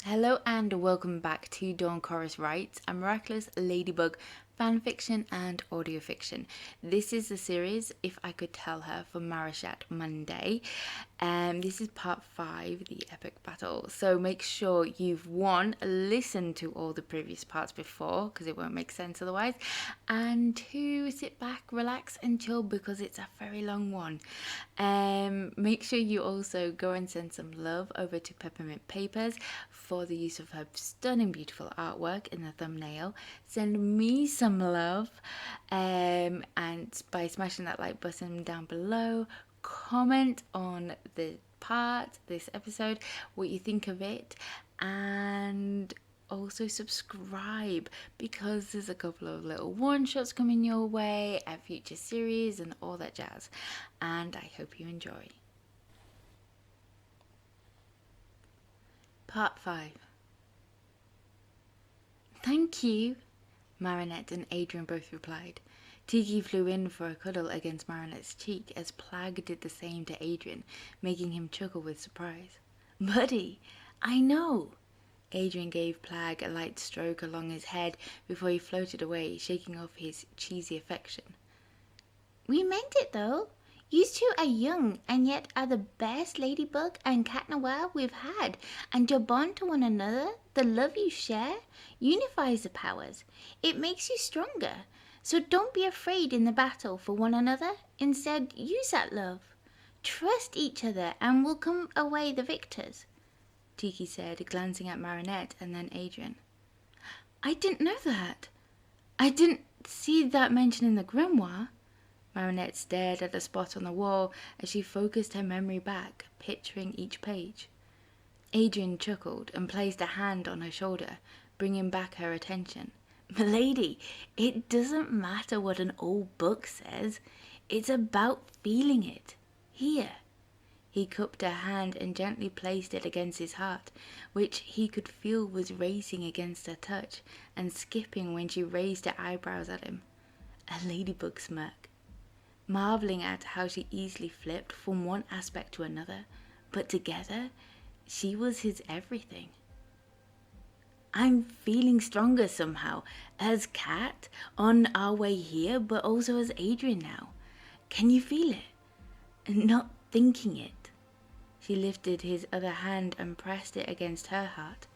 Hello and welcome back to Dawn Chorus Writes, a Miraculous Ladybug fanfiction and audiofiction. This is the series If I Could Tell Her for Marishat Monday. This is part 5, the epic battle. So make sure you've listened to all the previous parts before, because it won't make sense otherwise, and 2, sit back, relax and chill because it's a very long one. Make sure you also go and send some love over to Peppermint Papers for the use of her stunning beautiful artwork in the thumbnail. Send me some love and by smashing that like button down below. Comment on this episode, what you think of it, and also subscribe because there's a couple of little one-shots coming your way, a future series and all that jazz, and I hope you enjoy. Part 5. Thank you, Marinette and Adrien both replied. Tiki flew in for a cuddle against Marinette's cheek as Plag did the same to Adrien, making him chuckle with surprise. Buddy, I know. Adrien gave Plag a light stroke along his head before he floated away, shaking off his cheesy affection. We meant it though. You two are young and yet are the best Ladybug and Cat Noir we've had, and your bond to one another, the love you share, unifies the powers. It makes you stronger. So don't be afraid in the battle for one another. Instead, use that love. Trust each other and we'll come away the victors, Tiki said, glancing at Marinette and then Adrien. I didn't know that. I didn't see that mentioned in the grimoire. Marinette stared at the spot on the wall as she focused her memory back, picturing each page. Adrien chuckled and placed a hand on her shoulder, bringing back her attention. Milady, it doesn't matter what an old book says. It's about feeling it. Here. He cupped her hand and gently placed it against his heart, which he could feel was racing against her touch and skipping when she raised her eyebrows at him. A ladybug smirk. Marveling at how she easily flipped from one aspect to another, but together, she was his everything. I'm feeling stronger somehow, as Cat, on our way here, but also as Adrien now. Can you feel it? Not thinking it. She lifted his other hand and pressed it against her heart.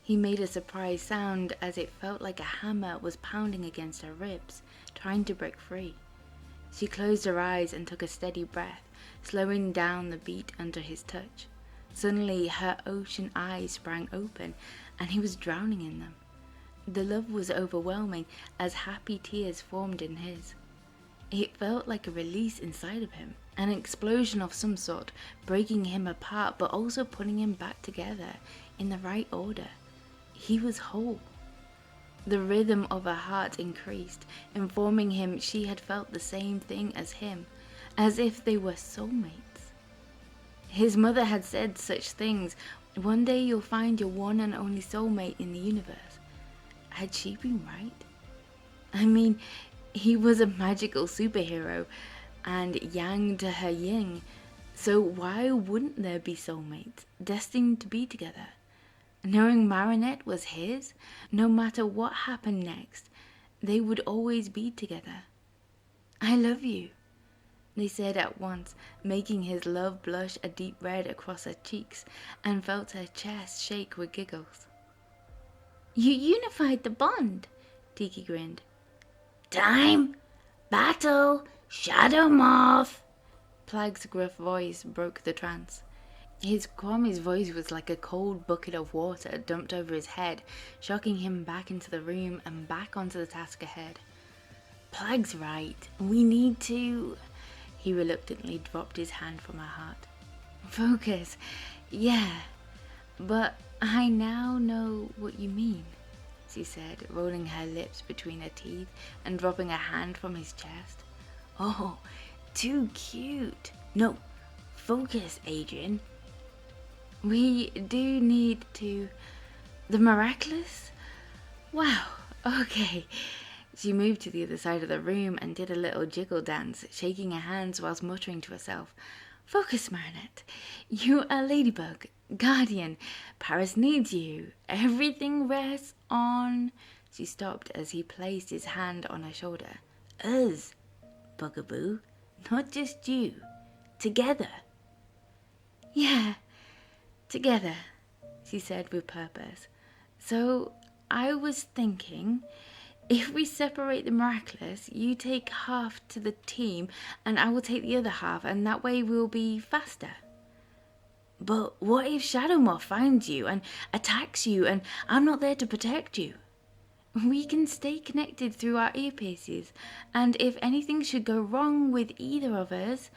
He made a surprised sound as it felt like a hammer was pounding against her ribs, trying to break free. She closed her eyes and took a steady breath, slowing down the beat under his touch. Suddenly her ocean eyes sprang open and he was drowning in them. The love was overwhelming as happy tears formed in his. It felt like a release inside of him, an explosion of some sort, breaking him apart but also putting him back together in the right order. He was whole. The rhythm of her heart increased, informing him she had felt the same thing as him, as if they were soulmates. His mother had said such things. One day you'll find your one and only soulmate in the universe. Had she been right? I mean, he was a magical superhero, and yang to her yin, so why wouldn't there be soulmates, destined to be together? Knowing Marinette was his, no matter what happened next, they would always be together. I love you, they said at once, making his love blush a deep red across her cheeks, and felt her chest shake with giggles. You unified the bond, Tiki grinned. Time! Battle! Shadow Moth! Plag's gruff voice broke the trance. His Kwame's voice was like a cold bucket of water dumped over his head, shocking him back into the room and back onto the task ahead. Plag's right. We need to... He reluctantly dropped his hand from her heart. Focus. Yeah. But I now know what you mean, she said, rolling her lips between her teeth and dropping a hand from his chest. Oh, too cute. No, focus, Adrien. We do need to... The Miraculous? Wow, okay. She moved to the other side of the room and did a little jiggle dance, shaking her hands whilst muttering to herself. Focus, Marinette. You are Ladybug, guardian. Paris needs you. Everything rests on... She stopped as he placed his hand on her shoulder. Us, Bugaboo. Not just you. Together. Yeah, together, she said with purpose. So I was thinking, if we separate the Miraculous, you take half to the team and I will take the other half, and that way we'll be faster. But what if Shadow Moth finds you and attacks you and I'm not there to protect you? We can stay connected through our earpieces, and if anything should go wrong with either of us,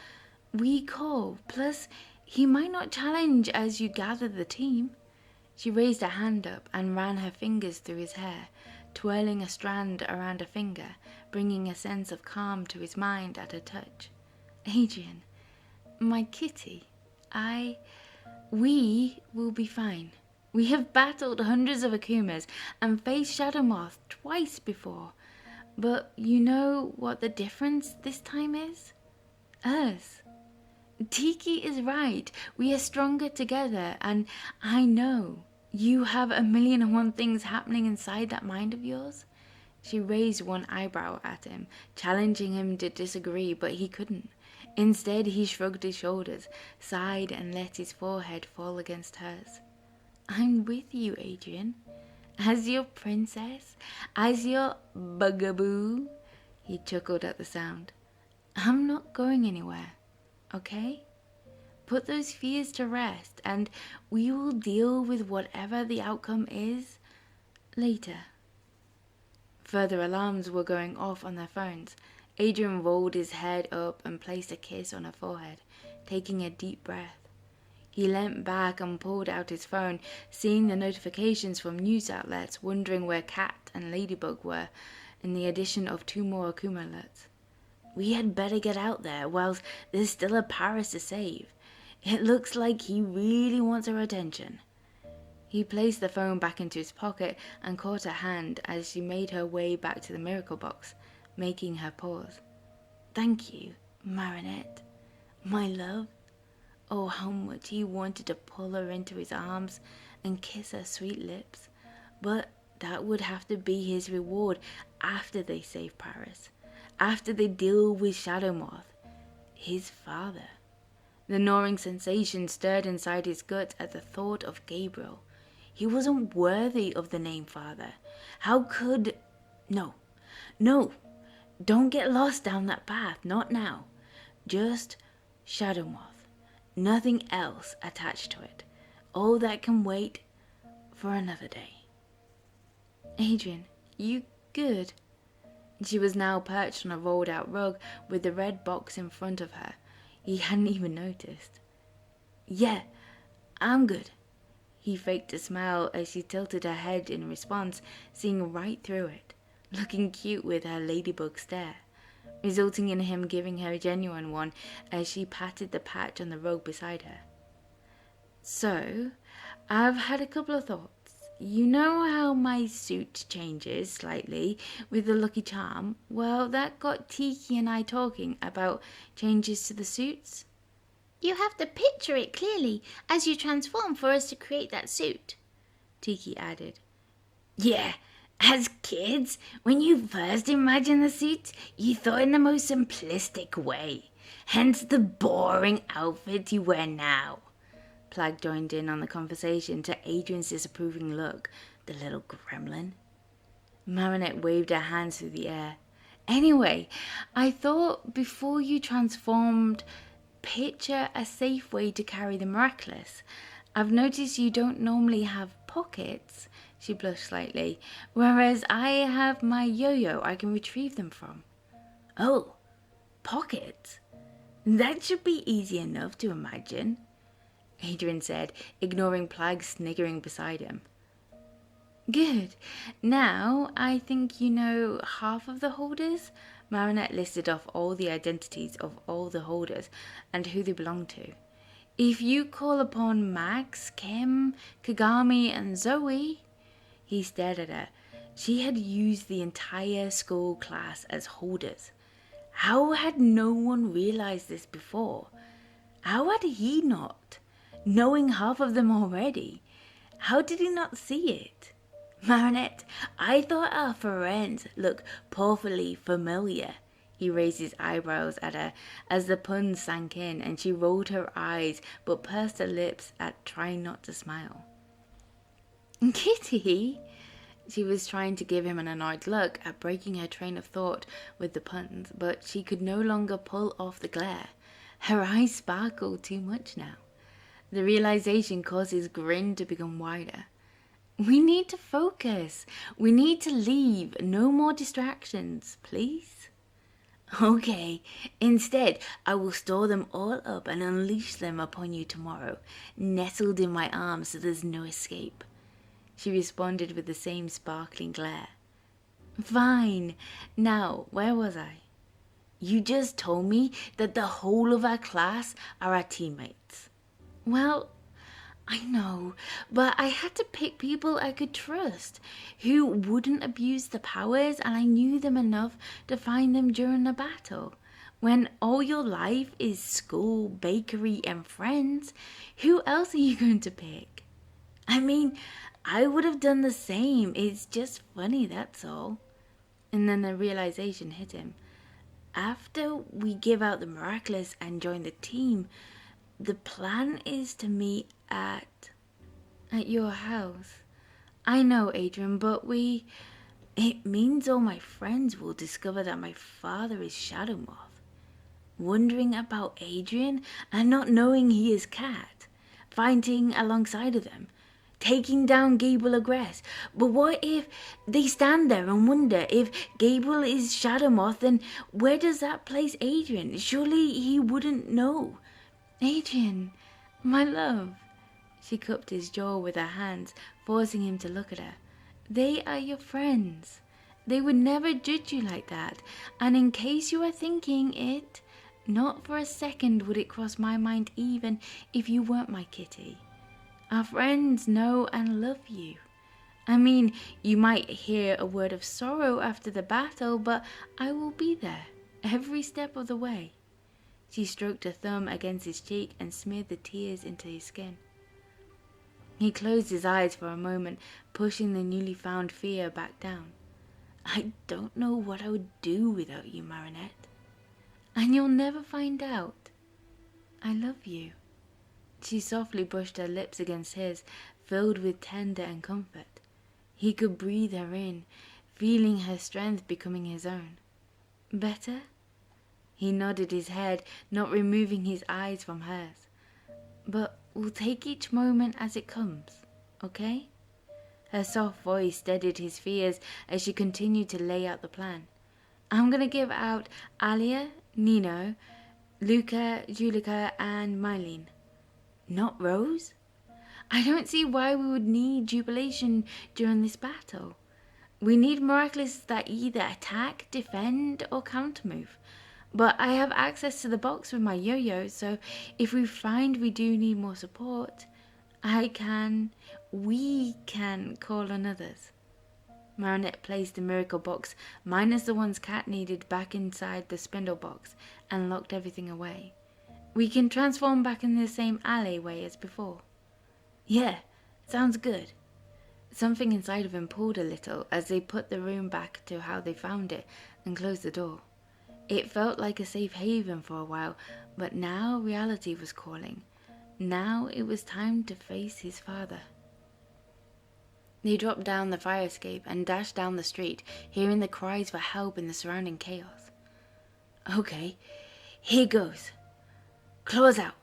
we call. Plus, he might not challenge as you gather the team. She raised her hand up and ran her fingers through his hair, twirling a strand around a finger, bringing a sense of calm to his mind at her touch. Adrien, my kitty, we will be fine. We have battled hundreds of Akumas and faced Shadow Moth twice before. But you know what the difference this time is? Us. Tiki is right. We are stronger together, and I know you have 1,000,001 things happening inside that mind of yours. She raised one eyebrow at him, challenging him to disagree, but he couldn't. Instead, he shrugged his shoulders, sighed, and let his forehead fall against hers. I'm with you, Adrien. As your princess, as your bugaboo. He chuckled at the sound. I'm not going anywhere, okay? Put those fears to rest, and we will deal with whatever the outcome is later. Further alarms were going off on their phones. Adrien rolled his head up and placed a kiss on her forehead, taking a deep breath. He leant back and pulled out his phone, seeing the notifications from news outlets, wondering where Cat and Ladybug were, in the addition of 2 more Akuma alerts. We had better get out there, whilst there's still a Paris to save. It looks like he really wants our attention. He placed the phone back into his pocket and caught her hand as she made her way back to the miracle box, making her pause. Thank you, Marinette. My love. Oh, how much he wanted to pull her into his arms and kiss her sweet lips. But that would have to be his reward after they save Paris, after they deal with Shadow Moth, his father. The gnawing sensation stirred inside his gut at the thought of Gabriel. He wasn't worthy of the name father. How could... No, don't get lost down that path, not now. Just Shadow Moth. Nothing else attached to it. All that can wait for another day. Adrien, you good? She was now perched on a rolled out rug with the red box in front of her. He hadn't even noticed. Yeah, I'm good. He faked a smile as she tilted her head in response, seeing right through it, looking cute with her ladybug stare, resulting in him giving her a genuine one as she patted the patch on the rug beside her. So, I've had a couple of thoughts. You know how my suit changes slightly with the Lucky Charm? Well, that got Tiki and I talking about changes to the suits. You have to picture it clearly as you transform for us to create that suit, Tiki added. Yeah, as kids, when you first imagined the suit, you thought in the most simplistic way. Hence the boring outfit you wear now. Plag joined in on the conversation to Adrien's disapproving look, the little gremlin. Marinette waved her hands through the air. Anyway, I thought before you transformed, picture a safe way to carry the Miraculous. I've noticed you don't normally have pockets, she blushed slightly, whereas I have my yo-yo I can retrieve them from. Oh, pockets? That should be easy enough to imagine, Adrien said, ignoring Plag sniggering beside him. Good. Now, I think you know half of the holders? Marinette listed off all the identities of all the holders and who they belong to. If you call upon Max, Kim, Kagami, and Zoe... He stared at her. She had used the entire school class as holders. How had no one realized this before? How had he not? Knowing half of them already. How did he not see it? Marinette, I thought our friends looked awfully familiar. He raised his eyebrows at her as the pun sank in, and she rolled her eyes but pursed her lips at trying not to smile. Kitty? She was trying to give him an annoyed look at breaking her train of thought with the puns, but she could no longer pull off the glare. Her eyes sparkled too much now. The realization caused his grin to become wider. We need to focus. We need to leave. No more distractions, please. Okay, instead, I will store them all up and unleash them upon you tomorrow, nestled in my arms so there's no escape. She responded with the same sparkling glare. Fine. Now, where was I? You just told me that the whole of our class are our teammates. Well, I know, but I had to pick people I could trust, who wouldn't abuse the powers, and I knew them enough to find them during a battle. When all your life is school, bakery, and friends, who else are you going to pick? I mean, I would have done the same. It's just funny, that's all. And then the realization hit him. After we give out the Miraculous and join the team, the plan is to meet at your house. I know, Adrien, but it means all my friends will discover that my father is Shadow Moth. Wondering about Adrien and not knowing he is Cat. Fighting alongside of them. Taking down Gabriel Agress. But what if they stand there and wonder if Gabriel is Shadow Moth, then where does that place Adrien? Surely he wouldn't know. Adrien, my love. She cupped his jaw with her hands, forcing him to look at her. They are your friends. They would never judge you like that. And in case you are thinking it, not for a second would it cross my mind even if you weren't my kitty. Our friends know and love you. I mean, you might hear a word of sorrow after the battle, but I will be there, every step of the way. She stroked her thumb against his cheek and smeared the tears into his skin. He closed his eyes for a moment, pushing the newly found fear back down. I don't know what I would do without you, Marinette. And you'll never find out. I love you. She softly brushed her lips against his, filled with tender and comfort. He could breathe her in, feeling her strength becoming his own. Better? He nodded his head, not removing his eyes from hers. But we'll take each moment as it comes, okay? Her soft voice steadied his fears as she continued to lay out the plan. I'm gonna give out Alia, Nino, Luca, Julika, and Mylene. Not Rose? I don't see why we would need jubilation during this battle. We need Miraculous that either attack, defend, or countermove. But I have access to the box with my yo-yo, so if we find we do need more support, we can call on others. Marinette placed the miracle box, minus the ones Cat needed, back inside the spindle box and locked everything away. We can transform back in the same alleyway as before. Yeah, sounds good. Something inside of him pulled a little as they put the room back to how they found it and closed the door. It felt like a safe haven for a while, but now reality was calling. Now it was time to face his father. They dropped down the fire escape and dashed down the street, hearing the cries for help in the surrounding chaos. Okay, here goes. Claws out.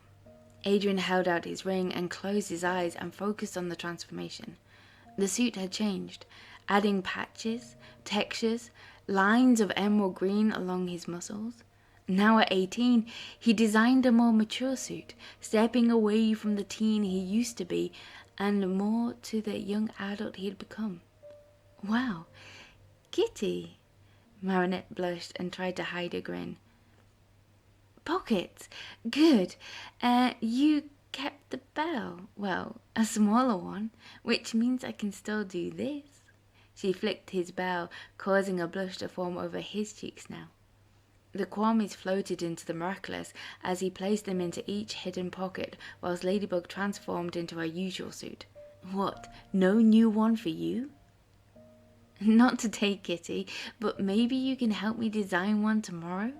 Adrien held out his ring and closed his eyes and focused on the transformation. The suit had changed, adding patches, textures, lines of emerald green along his muscles. Now at 18, he designed a more mature suit, stepping away from the teen he used to be and more to the young adult he had become. Wow, Kitty. Marinette blushed and tried to hide a grin. Pockets, good. You kept the bell. Well, a smaller one, which means I can still do this. She flicked his bell, causing a blush to form over his cheeks now. The kwamis floated into the Miraculous as he placed them into each hidden pocket, whilst Ladybug transformed into her usual suit. What, no new one for you? Not today, Kitty, but maybe you can help me design one tomorrow?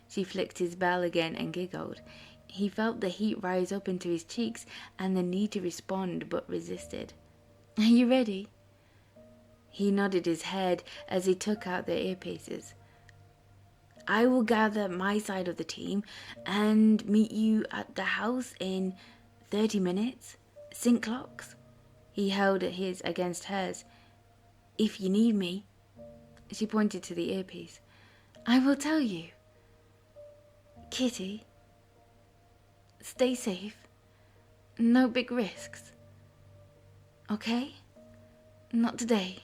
She flicked his bell again and giggled. He felt the heat rise up into his cheeks and the need to respond, but resisted. Are you ready? He nodded his head as he took out the earpieces. I will gather my side of the team and meet you at the house in 30 minutes. Sync clocks. He held his against hers. If you need me. She pointed to the earpiece. I will tell you. Kitty, stay safe. No big risks. Okay? Not today.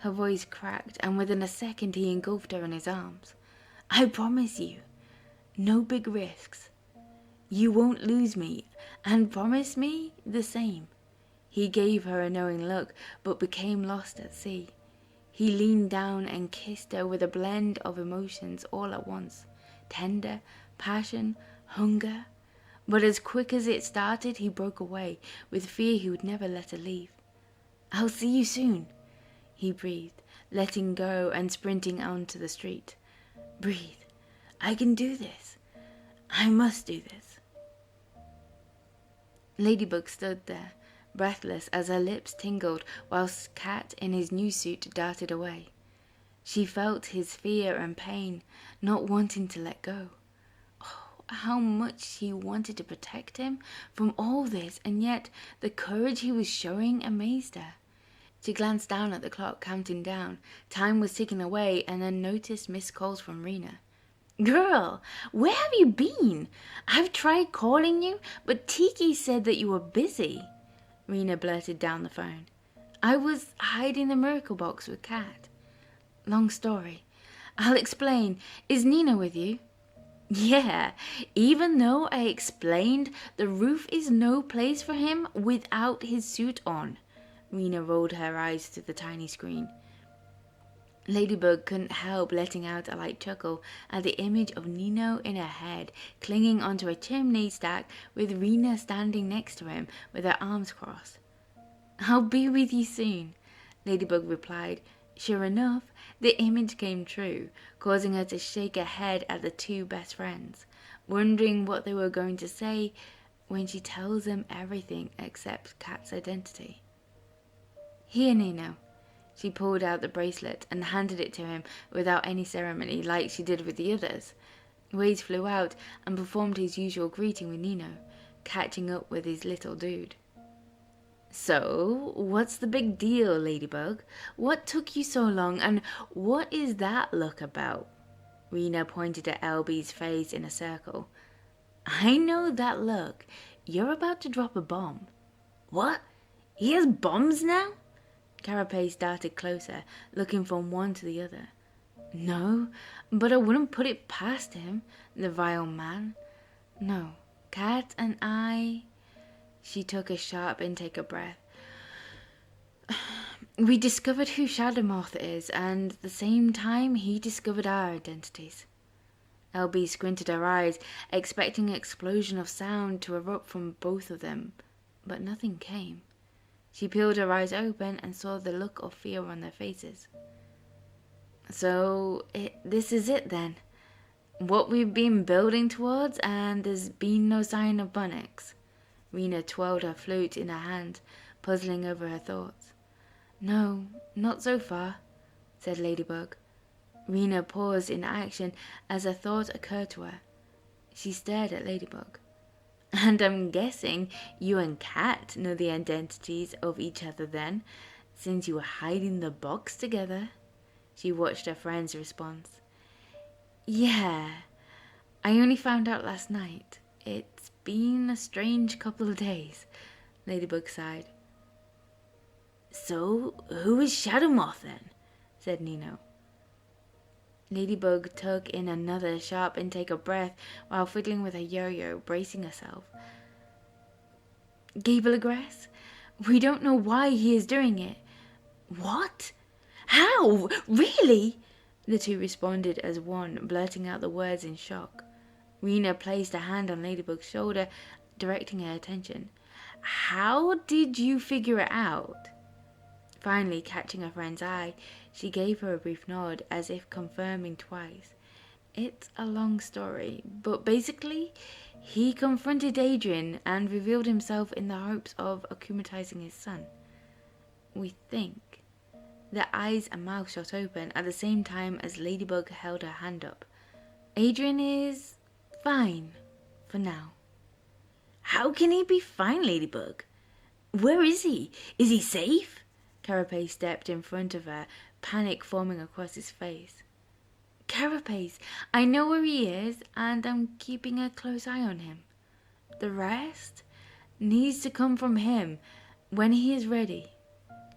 Her voice cracked, and within a second he engulfed her in his arms. I promise you, no big risks. You won't lose me, and promise me the same. He gave her a knowing look, but became lost at sea. He leaned down and kissed her with a blend of emotions all at once. Tender, passion, hunger. But as quick as it started, he broke away, with fear he would never let her leave. I'll see you soon, he breathed, letting go and sprinting onto the street. Breathe. I can do this. I must do this. Ladybug stood there, breathless as her lips tingled, whilst Cat in his new suit darted away. She felt his fear and pain, not wanting to let go. Oh, how much she wanted to protect him from all this, and yet the courage he was showing amazed her. She glanced down at the clock, counting down. Time was ticking away, and then noticed missed calls from Rena. Girl, where have you been? I've tried calling you, but Tiki said that you were busy. Rena blurted down the phone. I was hiding the miracle box with Cat. Long story. I'll explain. Is Nino with you? Yeah, even though I explained the roof is no place for him without his suit on. Rena rolled her eyes through the tiny screen. Ladybug couldn't help letting out a light chuckle at the image of Nino in her head, clinging onto a chimney stack with Rena standing next to him with her arms crossed. I'll be with you soon, Ladybug replied. Sure enough, the image came true, causing her to shake her head at the two best friends, wondering what they were going to say when she tells them everything except Cat's identity. Here, Nino. She pulled out the bracelet and handed it to him without any ceremony, like she did with the others. Waze flew out and performed his usual greeting with Nino, catching up with his little dude. So, what's the big deal, Ladybug? What took you so long, and what is that look about? Rena pointed at LB's face in a circle. I know that look. You're about to drop a bomb. What? He has bombs now? Carapace darted closer, looking from one to the other. No, but I wouldn't put it past him, the vile man. No, Cat and I... She took a sharp intake of breath. We discovered who Shadow Moth is, and at the same time he discovered our identities. LB squinted her eyes, expecting an explosion of sound to erupt from both of them, but nothing came. She peeled her eyes open and saw the look of fear on their faces. So, this is it then? What we've been building towards, and there's been no sign of Bunix. Rena twirled her flute in her hand, puzzling over her thoughts. No, not so far, said Ladybug. Rena paused in action as a thought occurred to her. She stared at Ladybug. And I'm guessing you and Cat know the identities of each other then, since you were hiding the box together. She watched her friend's response. Yeah, I only found out last night. It's been a strange couple of days, Ladybug sighed. So, who is Shadow Moth then? Said Nino. Ladybug took in another sharp intake of breath while fiddling with her yo-yo, bracing herself. Gable Agress? We don't know why he is doing it. What? How? Really? The two responded as one, blurting out the words in shock. Rena placed a hand on Ladybug's shoulder, directing her attention. How did you figure it out? Finally, catching her friend's eye, she gave her a brief nod, as if confirming twice. It's a long story, but basically, he confronted Adrien and revealed himself in the hopes of akumatizing his son. We think. Their eyes and mouth shot open at the same time as Ladybug held her hand up. Adrien is fine, for now. How can he be fine, Ladybug? Where is he? Is he safe? Carapace stepped in front of her, panic forming across his face. Carapace, I know where he is, and I'm keeping a close eye on him. The rest needs to come from him when he is ready.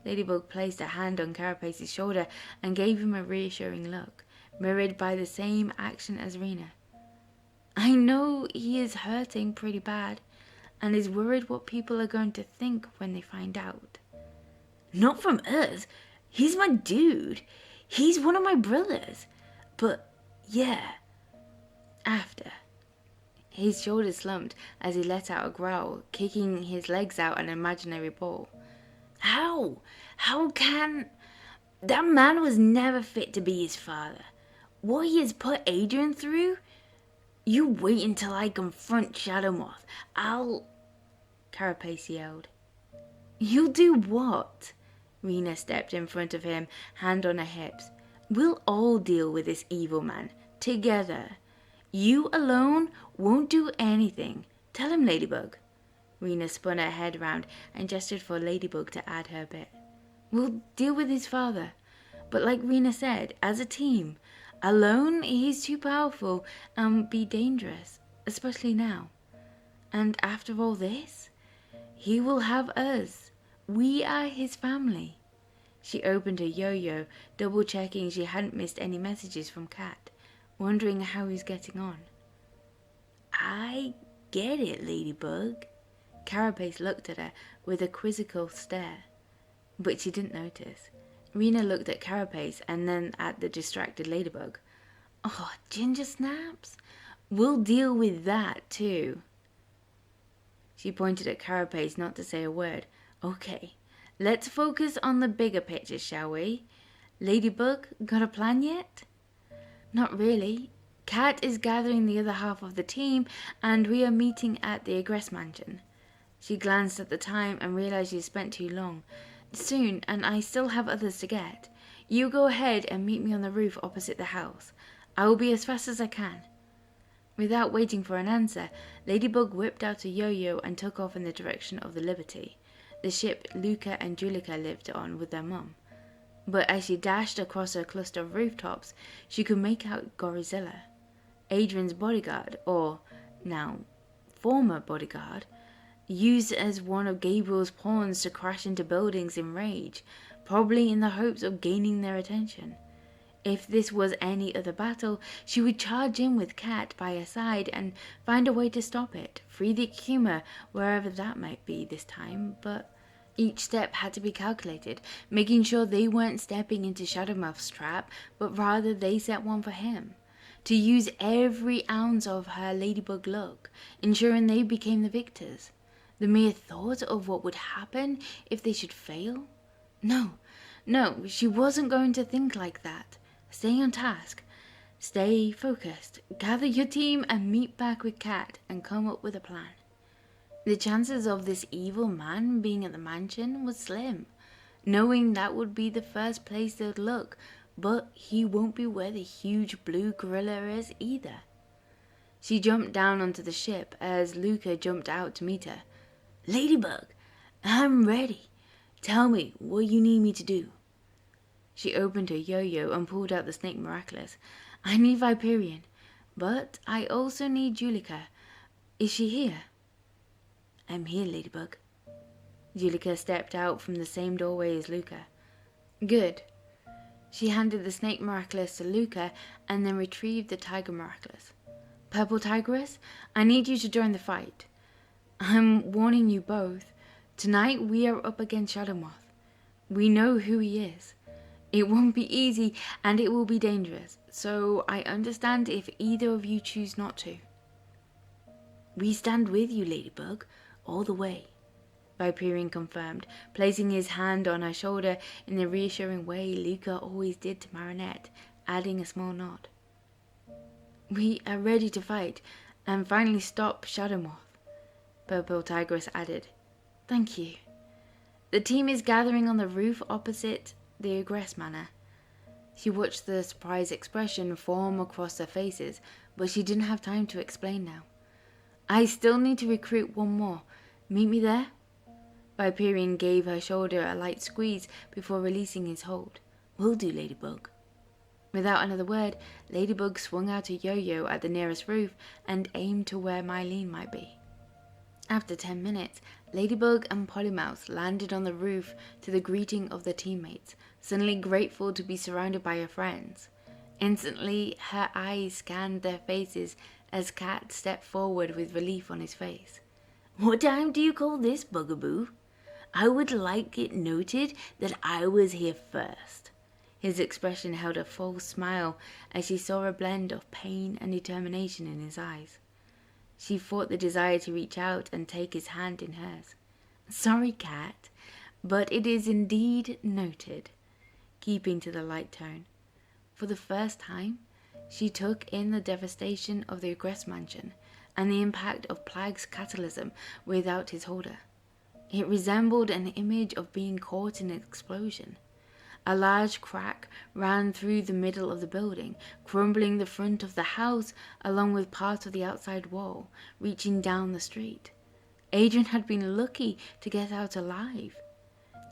Ladybug placed a hand on Carapace's shoulder and gave him a reassuring look, mirrored by the same action as Rena. I know he is hurting pretty bad, and is worried what people are going to think when they find out. Not from us. He's my dude. He's one of my brothers. But, yeah. After. His shoulders slumped as he let out a growl, kicking his legs out an imaginary ball. How? How can... That man was never fit to be his father. What he has put Adrien through? You wait until I confront Shadow Moth. Carapace yelled. You'll do what? Rena stepped in front of him, hand on her hips. We'll all deal with this evil man, together. You alone won't do anything. Tell him, Ladybug. Rena spun her head round and gestured for Ladybug to add her bit. We'll deal with his father. But like Rena said, as a team. Alone, he's too powerful and be dangerous, especially now. And after all this, he will have us. We are his family. She opened her yo-yo, double-checking she hadn't missed any messages from Cat, wondering how he's getting on. I get it, Ladybug. Carapace looked at her with a quizzical stare, but she didn't notice. Rena looked at Carapace and then at the distracted Ladybug. Oh, ginger snaps? We'll deal with that too. She pointed at Carapace not to say a word. Okay, let's focus on the bigger picture, shall we? Ladybug, got a plan yet? Not really. Cat is gathering the other half of the team and we are meeting at the Egress Mansion. She glanced at the time and realized she spent too long. Soon, and I still have others to get. You go ahead and meet me on the roof opposite the house. I will be as fast as I can. Without waiting for an answer, Ladybug whipped out a yo-yo and took off in the direction of the Liberty, the ship Luca and Julika lived on with their mum. But as she dashed across a cluster of rooftops, she could make out Gorizilla, Adrien's bodyguard, or, now, former bodyguard, used as one of Gabriel's pawns to crash into buildings in rage, probably in the hopes of gaining their attention. If this was any other battle, she would charge in with Cat by her side and find a way to stop it, free the Akuma wherever that might be this time, but each step had to be calculated, making sure they weren't stepping into Shadow Moth's trap, but rather they set one for him. To use every ounce of her Ladybug luck, ensuring they became the victors. The mere thought of what would happen if they should fail? No, she wasn't going to think like that. Stay on task. Stay focused. Gather your team and meet back with Cat and come up with a plan. The chances of this evil man being at the mansion was slim, knowing that would be the first place they'd look, but he won't be where the huge blue gorilla is either. She jumped down onto the ship as Luca jumped out to meet her. Ladybug, I'm ready. Tell me what you need me to do. She opened her yo-yo and pulled out the snake Miraculous. I need Viperion, but I also need Julika. Is she here? I'm here, Ladybug. Julika stepped out from the same doorway as Luca. Good. She handed the snake Miraculous to Luca and then retrieved the tiger Miraculous. Purple Tigress, I need you to join the fight. I'm warning you both. Tonight we are up against Shadow Moth. We know who he is. It won't be easy and it will be dangerous, so I understand if either of you choose not to. We stand with you, Ladybug, all the way, Viperian confirmed, placing his hand on her shoulder in the reassuring way Luca always did to Marinette, adding a small nod. We are ready to fight and finally stop Shadow Moth, Purple Tigress added. Thank you. The team is gathering on the roof opposite the egress manor. She watched the surprised expression form across their faces, but she didn't have time to explain now. I still need to recruit one more. Meet me there? Viperian gave her shoulder a light squeeze before releasing his hold. Will do, Ladybug. Without another word, Ladybug swung out a yo-yo at the nearest roof and aimed to where Mylene might be. After 10 minutes, Ladybug and Polymouse landed on the roof to the greeting of their teammates, suddenly grateful to be surrounded by her friends. Instantly, her eyes scanned their faces as Cat stepped forward with relief on his face. What time do you call this, bugaboo? I would like it noted that I was here first. His expression held a false smile as she saw a blend of pain and determination in his eyes. She fought the desire to reach out and take his hand in hers. Sorry, Cat, but it is indeed noted, keeping to the light tone. For the first time, she took in the devastation of the Egress Mansion and the impact of Plag's catalysm without his holder. It resembled an image of being caught in an explosion. A large crack ran through the middle of the building, crumbling the front of the house along with part of the outside wall, reaching down the street. Adrien had been lucky to get out alive.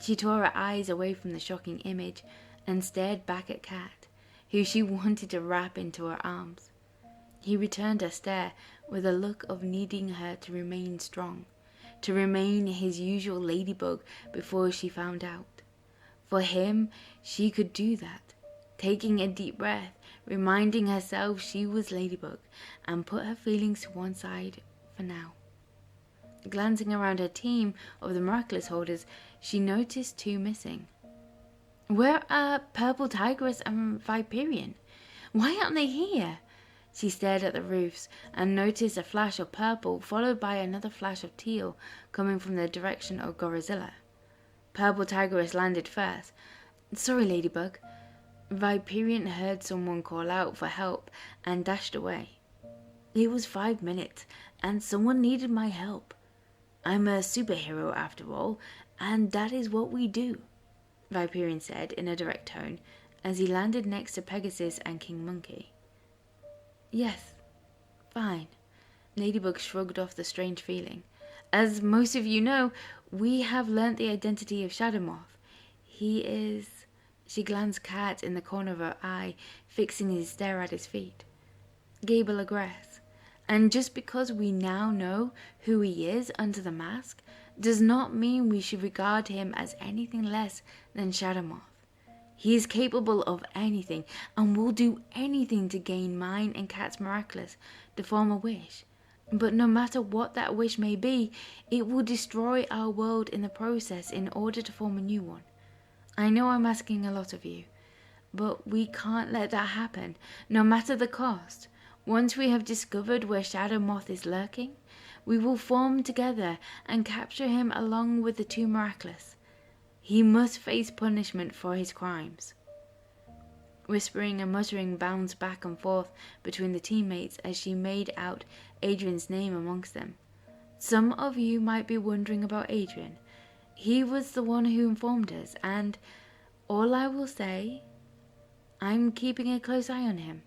She tore her eyes away from the shocking image and stared back at Cat, who she wanted to wrap into her arms. He returned her stare with a look of needing her to remain strong, to remain his usual ladybug before she found out. For him, she could do that, taking a deep breath, reminding herself she was Ladybug, and put her feelings to one side for now. Glancing around her team of the Miraculous holders, she noticed 2 missing. Where are Purple Tigress and Viperian? Why aren't they here? She stared at the roofs and noticed a flash of purple followed by another flash of teal coming from the direction of Gorizilla. Purple Tigress landed first. Sorry, Ladybug. Viperian heard someone call out for help and dashed away. It was 5 minutes, and someone needed my help. I'm a superhero after all, and that is what we do, Viperian said in a direct tone as he landed next to Pegasus and King Monkey. Yes, fine. Ladybug shrugged off the strange feeling. As most of you know, we have learnt the identity of Shadow Moth. He is... She glanced Cat in the corner of her eye, fixing his stare at his feet. Gable Agress. And just because we now know who he is under the mask, does not mean we should regard him as anything less than Shadow Moth. He is capable of anything, and will do anything to gain mine and Cat's Miraculous, to form a wish. But no matter what that wish may be, it will destroy our world in the process in order to form a new one. I know I'm asking a lot of you, but we can't let that happen, no matter the cost. Once we have discovered where Shadow Moth is lurking, we will form together and capture him along with the 2 Miraculous. He must face punishment for his crimes. Whispering and muttering bounced back and forth between the teammates as she made out Adrien's name amongst them. Some of you might be wondering about Adrien. He was the one who informed us, and all I will say, I'm keeping a close eye on him.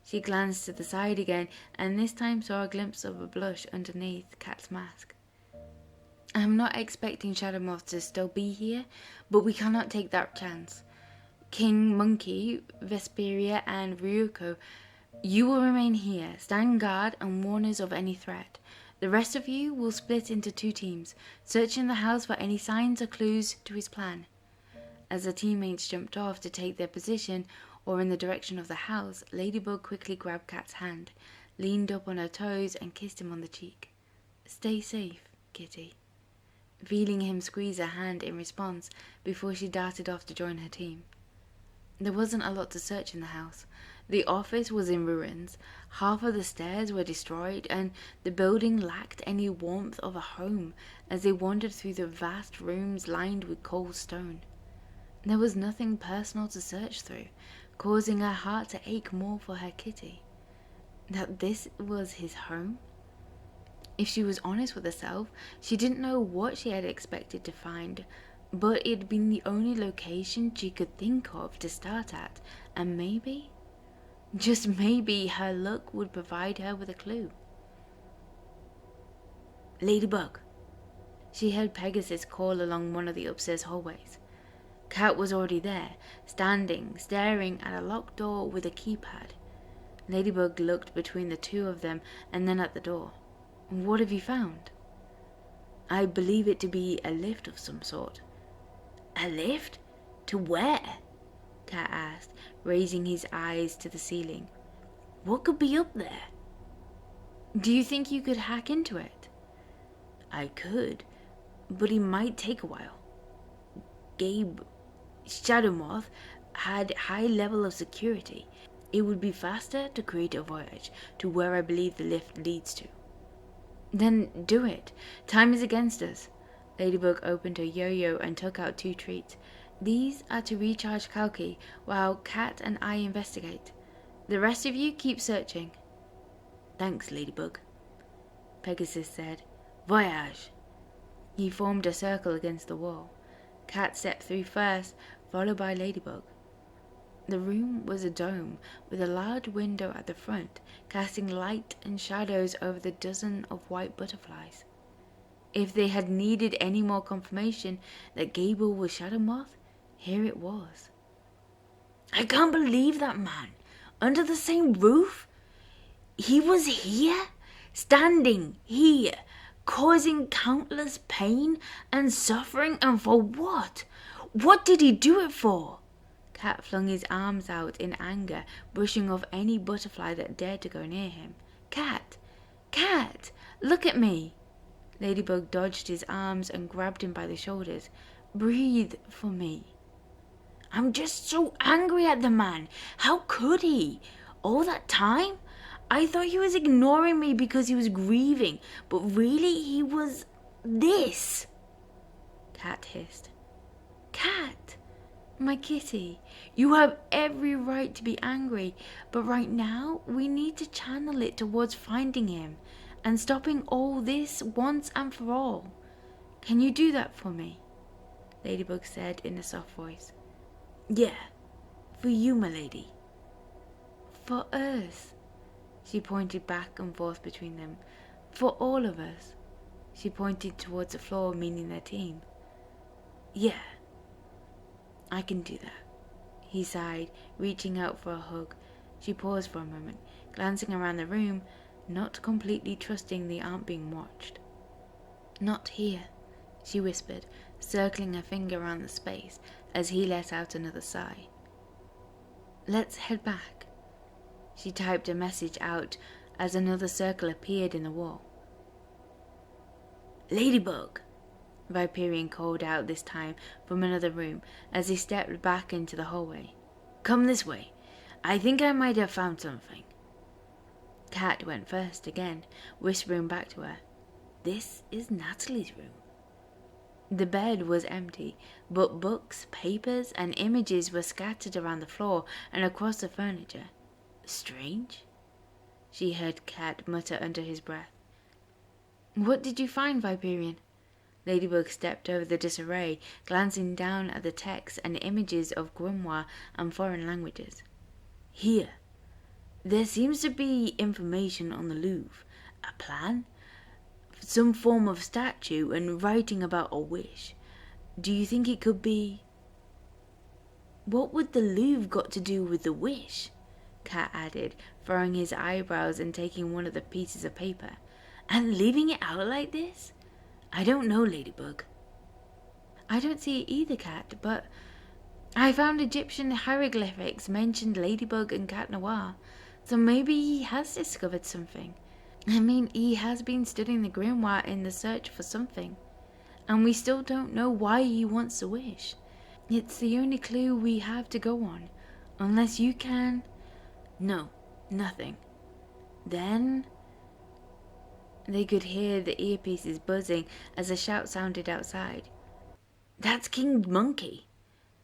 She glanced to the side again, and this time saw a glimpse of a blush underneath Cat's mask. I'm not expecting Shadow Moth to still be here, but we cannot take that chance. King Monkey, Vesperia, and Ryuko, you will remain here, stand guard and warn us of any threat. The rest of you will split into 2 teams, searching the house for any signs or clues to his plan. As the teammates jumped off to take their position or in the direction of the house, Ladybug quickly grabbed Cat's hand, leaned up on her toes and kissed him on the cheek. Stay safe, Kitty. feeling him squeeze her hand in response before she darted off to join her team. There wasn't a lot to search in the house. The office was in ruins, half of the stairs were destroyed, and the building lacked any warmth of a home as they wandered through the vast rooms lined with cold stone. There was nothing personal to search through, causing her heart to ache more for her kitty. That this was his home? If she was honest with herself, she didn't know what she had expected to find, but it'd been the only location she could think of to start at, and maybe, just maybe, her luck would provide her with a clue. Ladybug. She heard Pegasus call along one of the upstairs hallways. Cat was already there, standing, staring at a locked door with a keypad. Ladybug looked between the two of them and then at the door. What have you found? I believe it to be a lift of some sort. A lift? To where? Cat asked, raising his eyes to the ceiling. What could be up there? Do you think you could hack into it? I could, but it might take a while. Shadow Moth had high level of security. It would be faster to create a voyage to where I believe the lift leads to. Then do it. Time is against us. Ladybug opened her yo-yo and took out 2 treats. These are to recharge Kalki while Cat and I investigate. The rest of you keep searching. Thanks, Ladybug, Pegasus said. Voyage. He formed a circle against the wall. Cat stepped through first, followed by Ladybug. The room was a dome with a large window at the front, casting light and shadows over the dozen of white butterflies. If they had needed any more confirmation that Gable was Shadow Moth, here it was. I can't believe that man. Under the same roof? He was here, standing here, causing countless pain and suffering, and for what? What did he do it for? Cat flung his arms out in anger, brushing off any butterfly that dared to go near him. Cat! Cat! Look at me! Ladybug dodged his arms and grabbed him by the shoulders. Breathe for me. I'm just so angry at the man. How could he? All that time? I thought he was ignoring me because he was grieving, but really he was this. Cat hissed. Cat! My kitty, you have every right to be angry, but right now we need to channel it towards finding him and stopping all this once and for all. Can you do that for me? Ladybug said in a soft voice. Yeah, for you, my lady. For us. She pointed back and forth between them. For all of us. She pointed towards the floor, meaning their team. Yeah. I can do that. He sighed, reaching out for a hug. She paused for a moment, glancing around the room, not completely trusting they aren't being watched. Not here, she whispered, circling her finger around the space as he let out another sigh. Let's head back. She typed a message out as another circle appeared in the wall. Ladybug, Viperian called out this time from another room as he stepped back into the hallway. Come this way. I think I might have found something. Cat went first again, whispering back to her. This is Natalie's room. The bed was empty, but books, papers, and images were scattered around the floor and across the furniture. Strange, she heard Cat mutter under his breath. What did you find, Viperian? Ladybug stepped over the disarray, glancing down at the text and images of grimoire and foreign languages. Here. There seems to be information on the Louvre, a plan, some form of statue, and writing about a wish. Do you think it could be... What would the Louvre got to do with the wish? Cat added, furrowing his eyebrows and taking one of the pieces of paper. And leaving it out like this? I don't know, Ladybug. I don't see it either, Cat, but I found Egyptian hieroglyphics mentioned Ladybug and Cat Noir, so maybe he has discovered something. I mean, he has been studying the grimoire in the search for something. and we still don't know why he wants the wish. It's the only clue we have to go on, unless you can... No, nothing. Then... They could hear the earpieces buzzing as a shout sounded outside. That's King Monkey.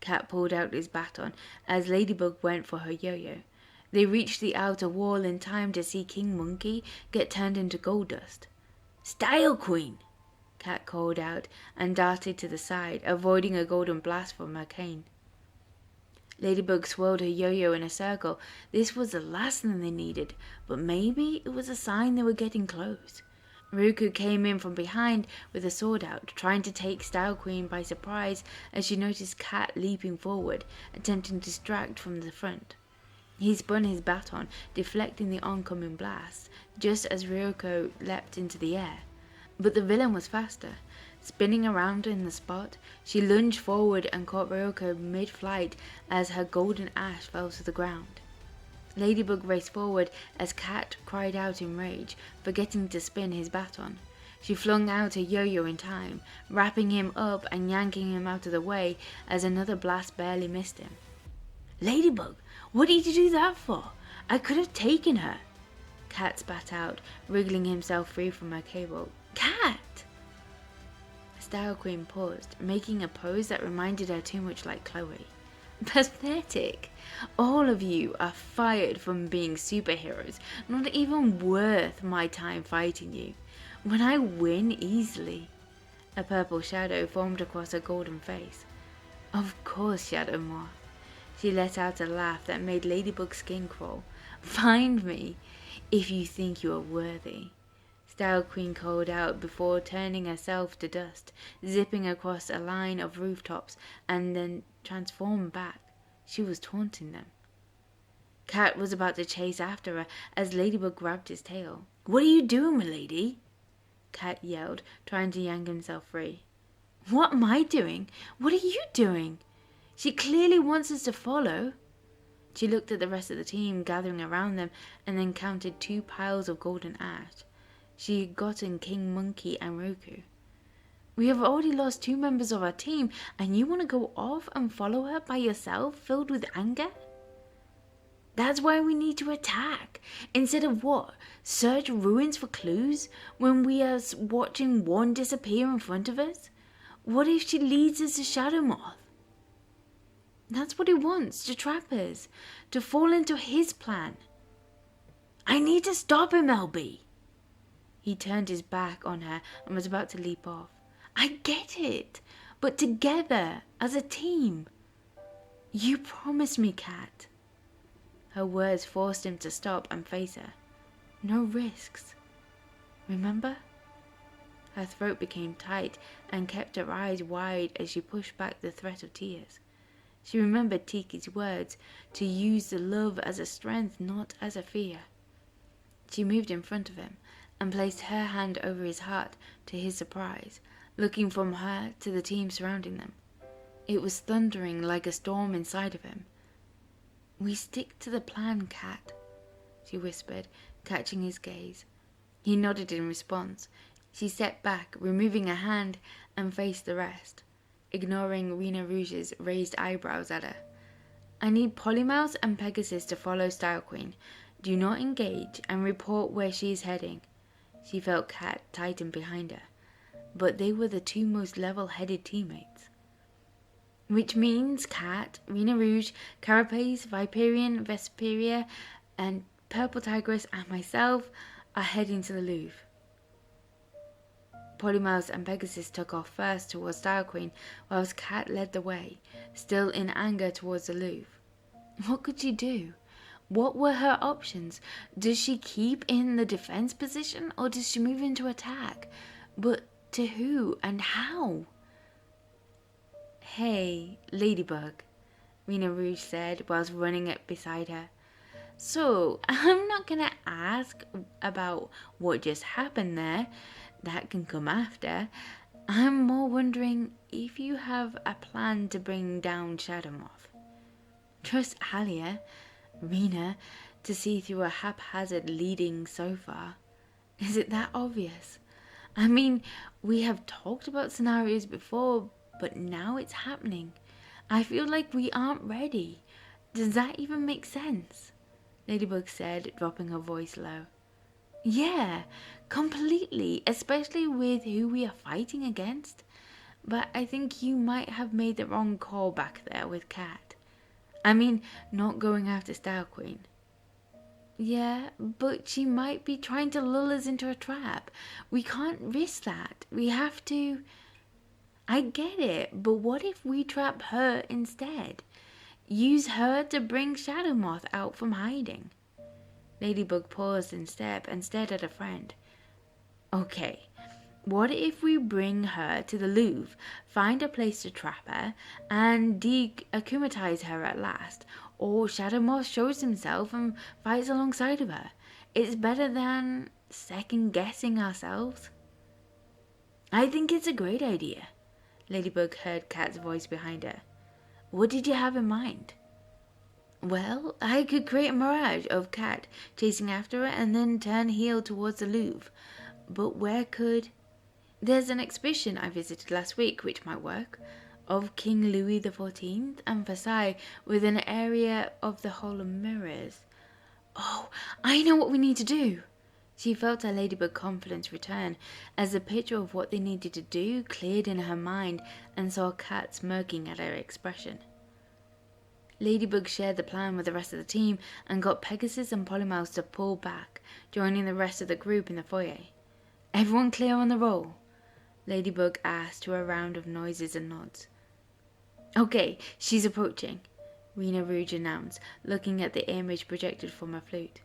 Cat pulled out his baton as Ladybug went for her yo-yo. They reached the outer wall in time to see King Monkey get turned into gold dust. Style Queen! Cat called out and darted to the side, avoiding a golden blast from her cane. Ladybug swirled her yo-yo in a circle. This was the last thing they needed, but maybe it was a sign they were getting close. Ruku came in from behind with a sword out, trying to take Style Queen by surprise as she noticed Cat leaping forward, attempting to distract from the front. He spun his baton, deflecting the oncoming blast, just as Ryoko leapt into the air. But the villain was faster. Spinning around in the spot, she lunged forward and caught Ryoko mid-flight as her golden ash fell to the ground. Ladybug raced forward as Cat cried out in rage, forgetting to spin his baton. She flung out a yo-yo in time, wrapping him up and yanking him out of the way as another blast barely missed him. Ladybug, what did you do that for? I could have taken her. Cat spat out, wriggling himself free from her cable. Cat! Style Queen paused, making a pose that reminded her too much like Chloe. Pathetic. All of you are fired from being superheroes, not even worth my time fighting you, when I win easily. A purple shadow formed across her golden face. Of course, Shadow Moth. She let out a laugh that made Ladybug's skin crawl. Find me, if you think you are worthy. Style Queen called out before turning herself to dust, zipping across a line of rooftops and then transformed back. She was taunting them. Cat was about to chase after her as Ladybug grabbed his tail. What are you doing, milady? Cat yelled, trying to yank himself free. What am I doing? What are you doing? She clearly wants us to follow. She looked at the rest of the team gathering around them and then counted 2 piles of golden ash. She had gotten King Monkey and Ruku. We have already lost 2 members of our team, and you want to go off and follow her by yourself, filled with anger? That's why we need to attack. Instead of what? Search ruins for clues when we are watching one disappear in front of us? What if she leads us to Shadow Moth? That's what he wants, to trap us, to fall into his plan. I need to stop him, LB. He turned his back on her and was about to leap off. I get it, but together, as a team. You promised me, Cat. Her words forced him to stop and face her. No risks. Remember? Her throat became tight and kept her eyes wide as she pushed back the threat of tears. She remembered Tiki's words, to use the love as a strength, not as a fear. She moved in front of him and placed her hand over his heart to his surprise, looking from her to the team surrounding them. It was thundering like a storm inside of him. We stick to the plan, Cat, she whispered, catching his gaze. He nodded in response. She stepped back, removing a hand, and faced the rest, ignoring Rena Rouge's raised eyebrows at her. I need Polymouse and Pegasus to follow Style Queen. Do not engage and report where she is heading. She felt Cat tighten behind her, but they were the 2 most level-headed teammates. Which means Cat, Rena Rouge, Carapace, Viperian, Vesperia, and Purple Tigress and myself are heading to the Louvre. Polymouse and Pegasus took off first towards Style Queen, whilst Cat led the way, still in anger towards the Louvre. What could she do? What were her options? Does she keep in the defense position or does she move into attack? But to who and how? Hey, Ladybug, Rena Rouge said whilst running up beside her. So, I'm not gonna ask about what just happened there. That can come after. I'm more wondering if you have a plan to bring down Shadow Moth. Trust Alia, Rena, to see through a haphazard leading so far. Is it that obvious? I mean, we have talked about scenarios before, but now it's happening. I feel like we aren't ready. Does that even make sense? Ladybug said, dropping her voice low. Yeah, completely, especially with who we are fighting against. But I think you might have made the wrong call back there with Cat. I mean, not going after Style Queen. Yeah, but she might be trying to lull us into a trap. We can't risk that. We have to... I get it, but what if we trap her instead? Use her to bring Shadow Moth out from hiding. Ladybug paused in step and stared at a friend. Okay, what if we bring her to the Louvre, find a place to trap her, and de-accumatize her at last, or Shadow Moth shows himself and fights alongside of her? It's better than second-guessing ourselves. I think it's a great idea. Ladybug heard Cat's voice behind her. What did you have in mind? Well, I could create a mirage of Cat chasing after her and then turn heel towards the Louvre. But where could... There's an exhibition I visited last week which might work, of King Louis XIV and Versailles with an area of the Hall of Mirrors. Oh, I know what we need to do! She felt her Ladybug confidence return as the picture of what they needed to do cleared in her mind and saw Cat smirking at her expression. Ladybug shared the plan with the rest of the team and got Pegasus and Polymouse to pull back, joining the rest of the group in the foyer. Everyone clear on the roll? Ladybug asked to a round of noises and nods. Okay, she's approaching, Rena Rouge announced, looking at the image projected from her flute.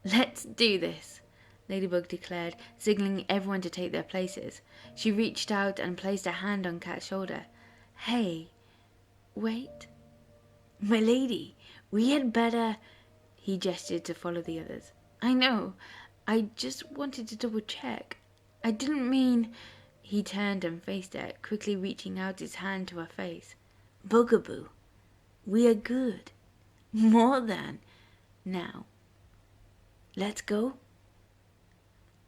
Let's do this, Ladybug declared, signaling everyone to take their places. She reached out and placed a hand on Cat's shoulder. Hey, wait. My lady, we had better... He gestured to follow the others. I know. I just wanted to double check. I didn't mean... He turned and faced her, quickly reaching out his hand to her face. Bugaboo, we are good. More than. Now, let's go.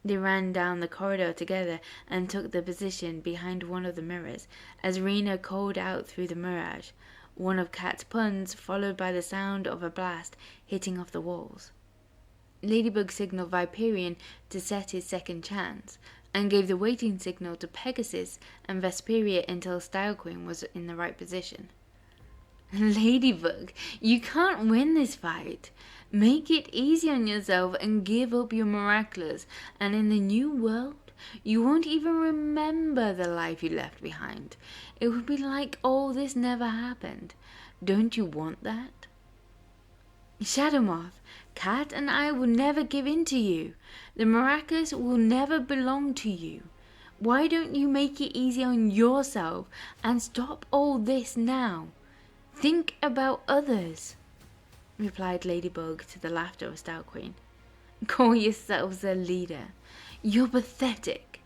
They ran down the corridor together and took their position behind one of the mirrors as Rena called out through the mirage, one of Cat's puns followed by the sound of a blast hitting off the walls. Ladybug signaled Viperion to set his second chance, and gave the waiting signal to Pegasus and Vesperia until Style Queen was in the right position. Ladybug, you can't win this fight. Make it easy on yourself and give up your Miraculous, and in the new world, you won't even remember the life you left behind. It would be like all this never happened. Don't you want that? Shadow Moth, Cat and I will never give in to you. The Miraculous will never belong to you. Why don't you make it easy on yourself and stop all this now? Think about others, replied Ladybug to the laughter of Style Queen. Call yourselves a leader. You're pathetic.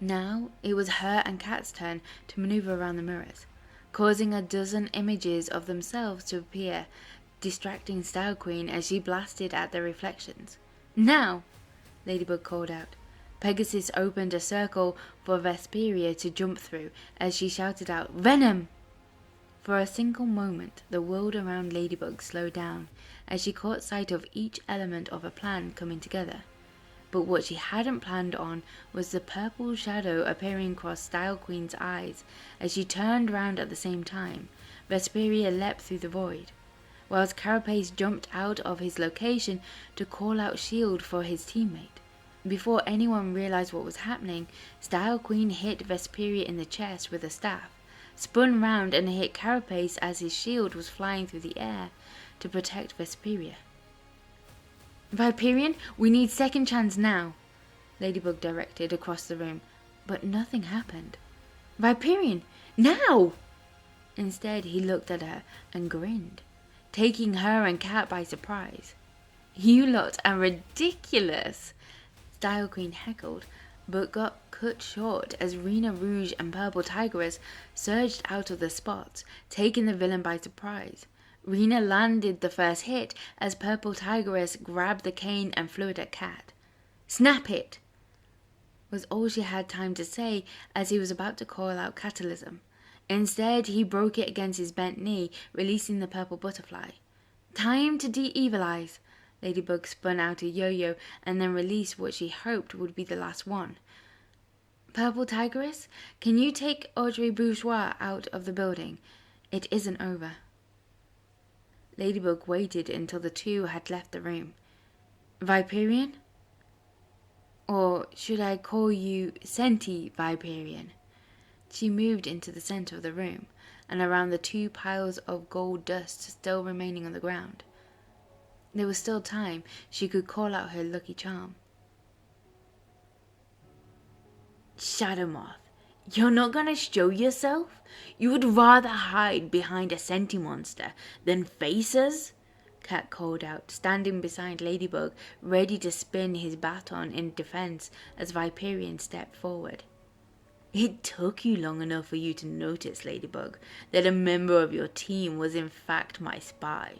Now it was her and Cat's turn to maneuver around the mirrors, causing a dozen images of themselves to appear, distracting Style Queen as she blasted at their reflections. Now, Ladybug called out. Pegasus opened a circle for Vesperia to jump through as she shouted out, Venom! For a single moment, the world around Ladybug slowed down as she caught sight of each element of her plan coming together. But what she hadn't planned on was the purple shadow appearing across Style Queen's eyes as she turned round at the same time. Vesperia leapt through the void, whilst Carapace jumped out of his location to call out shield for his teammate. Before anyone realized what was happening, Style Queen hit Vesperia in the chest with a staff, spun round and hit Carapace as his shield was flying through the air to protect Vesperia. Viperion, we need second chance now, Ladybug directed across the room, but nothing happened. Viperion, now! Instead, he looked at her and grinned, taking her and Cat by surprise. You lot are ridiculous, Style Queen heckled, but got cut short as Rena Rouge and Purple Tigress surged out of the spots, taking the villain by surprise. Rena landed the first hit as Purple Tigress grabbed the cane and flew it at Cat. Snap it! was all she had time to say as he was about to call out catalysm. Instead, he broke it against his bent knee, releasing the purple butterfly. Time to de-evilize. Ladybug spun out a yo-yo and then released what she hoped would be the last one. Purple Tigress, can you take Audrey Bourgeois out of the building? It isn't over. Ladybug waited until the two had left the room. Viperian? Or should I call you Senti-Viperian? She moved into the center of the room and around the two piles of gold dust still remaining on the ground. There was still time. She could call out her lucky charm. Shadow Moth, you're not gonna show yourself? You would rather hide behind a senti monster than face us? Cat called out, standing beside Ladybug, ready to spin his baton in defense as Viperian stepped forward. It took you long enough for you to notice, Ladybug, that a member of your team was in fact my spy,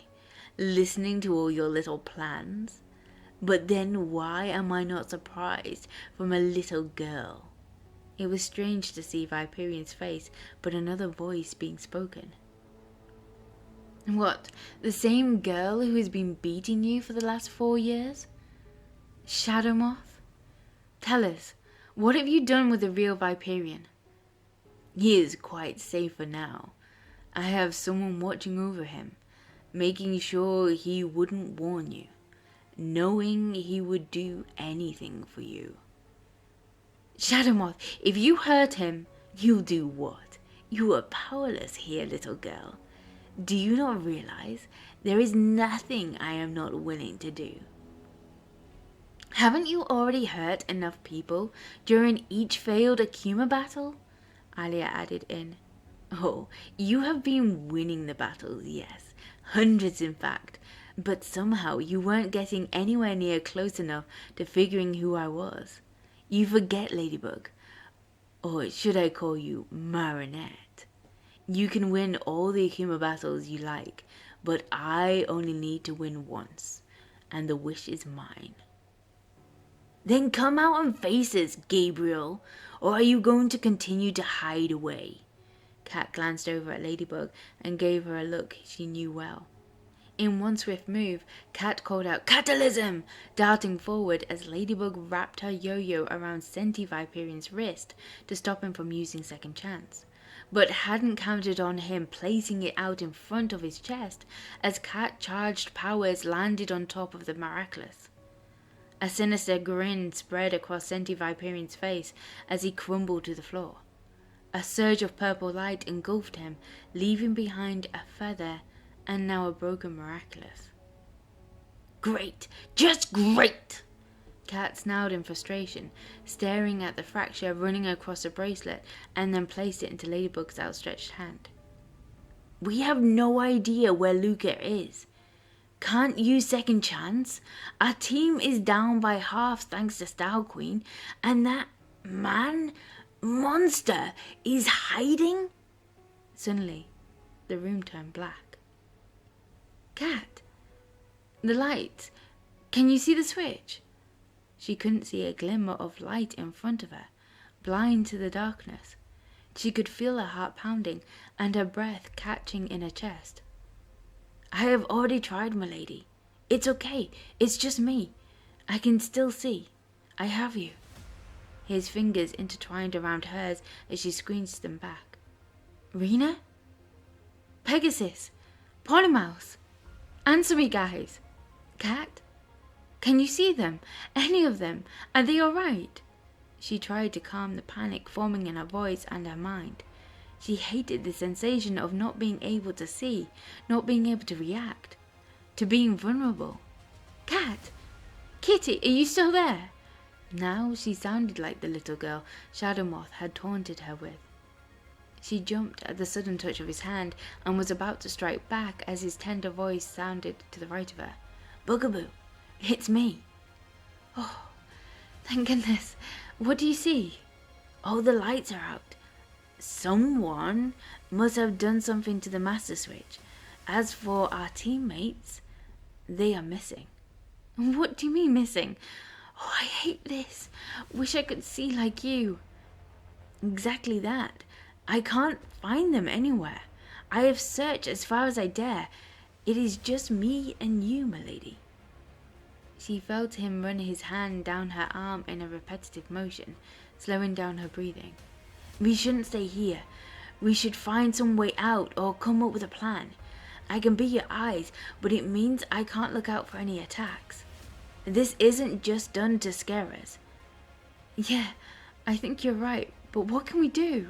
listening to all your little plans. But then why am I not surprised from a little girl? It was strange to see Viperian's face, but another voice being spoken. What, the same girl who has been beating you for the last 4 years? Shadow Moth? Tell us, what have you done with the real Viperian? He is quite safe for now. I have someone watching over him, making sure he wouldn't warn you, knowing he would do anything for you. Shadow Moth, if you hurt him... You'll do what? You are powerless here, little girl. Do you not realize there is nothing I am not willing to do? Haven't you already hurt enough people during each failed Akuma battle? Alia added in. Oh, you have been winning the battles, yes. Hundreds, in fact. But somehow you weren't getting anywhere near close enough to figuring who I was. You forget, Ladybug. Or should I call you Marinette? You can win all the Akuma battles you like, but I only need to win once, and the wish is mine. Then come out and face us, Gabriel, or are you going to continue to hide away? Cat glanced over at Ladybug and gave her a look she knew well. In one swift move, Cat called out Catalysm, darting forward as Ladybug wrapped her yo-yo around Senti-Viperian's wrist to stop him from using second chance, but hadn't counted on him placing it out in front of his chest as Cat charged powers landed on top of the Miraculous. A sinister grin spread across Senti-Viperian's face as he crumbled to the floor. A surge of purple light engulfed him, leaving behind a feather and now a broken Miraculous. Great! Just great! Cat snarled in frustration, staring at the fracture running across the bracelet and then placed it into Ladybug's outstretched hand. We have no idea where Luca is. Can't use second chance. Our team is down by half thanks to Style Queen, and that monster is hiding? Suddenly, the room turned black. Cat, the light. Can you see the switch? She couldn't see a glimmer of light in front of her, blind to the darkness. She could feel her heart pounding and her breath catching in her chest. I have already tried, my lady. It's okay. It's just me. I can still see. I have you. His fingers intertwined around hers as she squeezed them back. Rena? Pegasus? Polymouse? Answer me, guys. Cat? Can you see them? Any of them? Are they alright? She tried to calm the panic forming in her voice and her mind. She hated the sensation of not being able to see, not being able to react, to being vulnerable. Cat! Kitty, are you still there? Now she sounded like the little girl Shadow Moth had taunted her with. She jumped at the sudden touch of his hand and was about to strike back as his tender voice sounded to the right of her. Bugaboo, it's me. Oh, thank goodness. What do you see? Oh, the lights are out. Someone must have done something to the master switch. As for our teammates, they are missing. What do you mean missing? Oh, I hate this. Wish I could see like you. Exactly that. I can't find them anywhere. I have searched as far as I dare. It is just me and you, my lady. She felt him run his hand down her arm in a repetitive motion, slowing down her breathing. We shouldn't stay here. We should find some way out or come up with a plan. I can be your eyes, but it means I can't look out for any attacks. This isn't just done to scare us. Yeah, I think you're right, but what can we do?